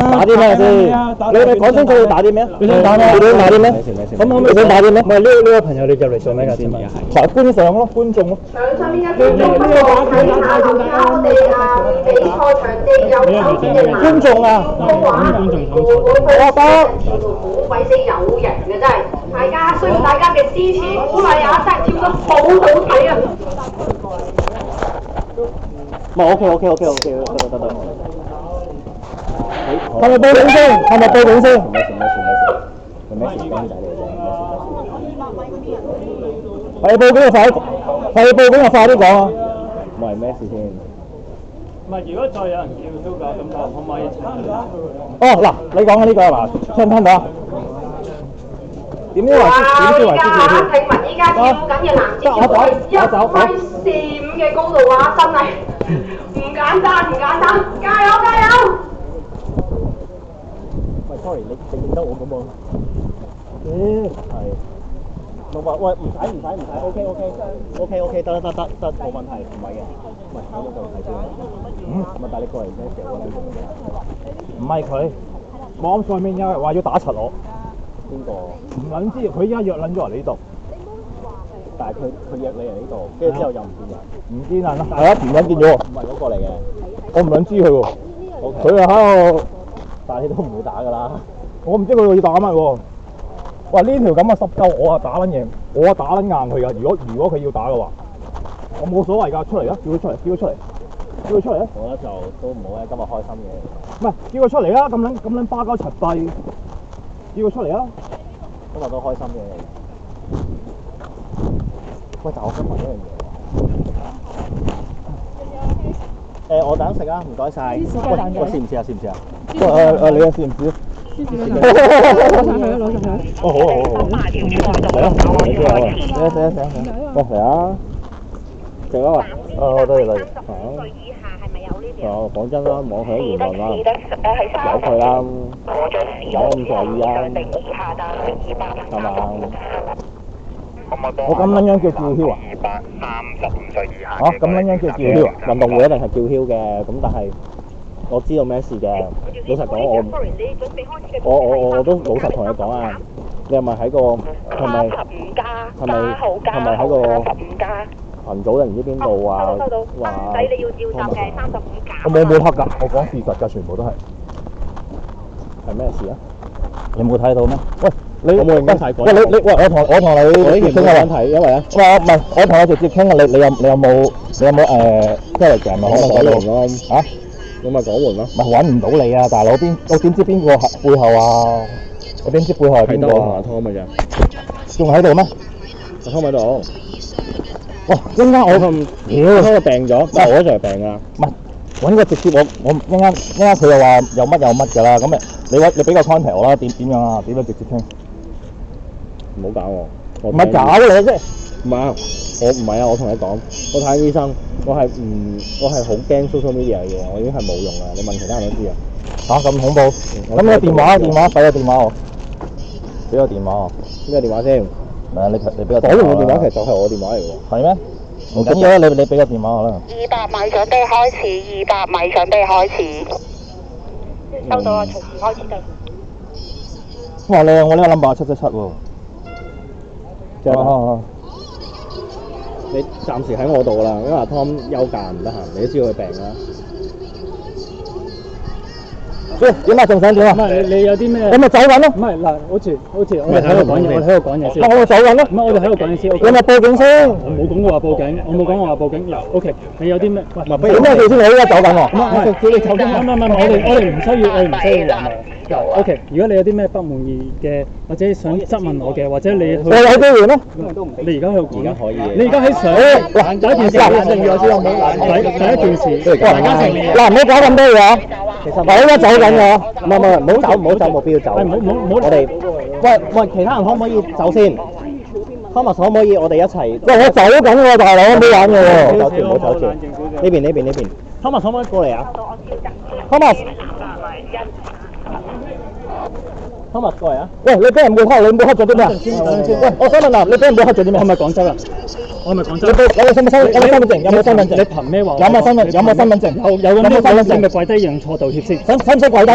打啲咩先？你講清楚要打啲咩？你想打咩？你想打啲咩？咁可唔可以想打啲咩？唔係呢個朋友你入嚟做咩㗎？先係觀賞咯，觀眾咯。場上面嘅觀眾不過睇下留意下我哋比賽場地有手邊嘅觀眾啊！我得好鬼死有型嘅真係，大家需要大家嘅支持鼓勵啊！真係跳得好好睇啊！唔係 OK，得。係咪報警先？係咪報警先？咩事？咩事？公仔嚟啫，係報警就快啲講啊！唔係咩事先？唔係，如果再有人叫都咁可唔可以哦，嗱，你講緊呢個嗱，聽唔聽到啊？點知話點知話聽聞依家跳緊嘅男子跳係1.45米嘅高度啊！真係唔簡單，加油！喂 ，sorry， 你認得我咁喎？係。冇話，喂，唔使，OK，得，冇問題，唔係嘅，唔係我嗰度睇先。咪帶你過嚟咩時候咧？唔係佢，網上面有人話要打柒我。邊個？唔撚知，佢依家約撚咗嚟呢度。但係佢約你嚟呢度，跟住之後又唔見人。唔見人啦，係啊，唔撚見咗喎。唔係嗰個嚟嘅。我唔撚知佢喎。佢又喺度，但係你都唔會打㗎啦。我唔知佢要打乜喎。喂，呢條咁嘅濕鳩，我啊打撚贏，我啊打撚硬佢㗎。如果佢要打嘅話，我冇所謂㗎，出嚟啊！叫佢出嚟啊！我覺得就都唔好咧，今日開心嘅。唔係，叫佢出嚟啦！咁撚巴鳩柒閉，叫佢出嚟啊！今日都開心嘅。喂，但我想問一樣嘢喎。我等食啊，唔該晒。喂，試唔試啊？你啊試唔試？攞上去。好。嚟啊！食啊嘛。多謝。35歲以下係咪有呢條？講真啦，網上言論啦，由佢啦，有咁在意啊，係嘛？我咁撚樣叫囂啊？235歲以下。咁撚樣叫囂啊？運動會一定係叫囂嘅，咁但係我知道咩事嘅。老實講，我都老實同你講啊，你係咪喺個係咪喺個群組定唔知邊度啊？話仔你要召集嘅35加。我冇黑㗎，我講事實㗎，全部都係。係咩事啊？你冇睇到咩？喂，我冇認真睇過。喂，我同你傾下問題，因為咧，唔係我同你直接傾啊！你有冇Telegram 咪可能講換咯嚇？咁咪講換咯。咪揾唔到你啊，大佬我點知邊個背後啊？我點知背後係邊個啊？阿湯咪啫。仲喺度咩？阿湯喺度。哇！陣間我咁，佢病咗，但係我一齊病㗎。唔係揾個直接我陣間佢又話有乜㗎啦，咁咪你俾個 contact 我啦，點樣啊？點樣直接傾？唔好搞我。唔係搞你啫。唔係啊，我唔係啊，我同你講，我睇醫生，我係好驚 social media 嘅嘢，我已經係冇用啦。你問其他人都知啊。嚇咁恐怖！咁你個電話，俾個電話我。俾個電話我。邊個電話先？唔係啊，你俾個。講完個電話其實就係我電話嚟喎。係咩？唔緊要啦，你俾個電話我啦。200米準備開始，200米準備開始。收到啊，隨時開始計。哇！我呢個 number 777喎。你暫時喺我度啦，因為阿 Tom 休假唔得閒，你都知道佢病啦。喂，點啊？仲想點啊？唔係你有啲咩？我咪走緊咯。唔係嗱，好似我哋喺度講嘢先。我咪走緊咯。唔係我哋喺度講嘢先。你咪報警先。我冇講過話報警，我冇講過話報警。嗱 ，OK， 你有啲咩？喂，點解佢先我依家走緊喎？唔係叫你走緊。唔，我哋唔需要。OK， 如果你有啲咩不滿意嘅，或者想質問我嘅，或者你去，我有機會咯。你而家喺度講，而家可以。你而家喺上第一件事，第一件事，嗱唔好搞咁多嘢啊！其實我依家走緊㗎，唔好走，冇必要走。我哋喂，其他人可唔可以走先 ？Thomas 可唔可以我哋一齊？喂，我走緊喎，大佬，唔好玩嘅喎。唔好走住。呢邊。Thomas 可唔可以過嚟啊 ？Thomas 過嚟啊！喂，你俾人抹黑，你抹黑咗啲咩啊？喂，我想問啊，你俾人抹黑咗啲咩？係咪廣州人？我係咪廣州人？有冇身份證？有冇身份證？你憑咩話？有冇身份證？有冇身份證？有咁咩身份證？你咪跪低認錯道歉先。使唔使跪低？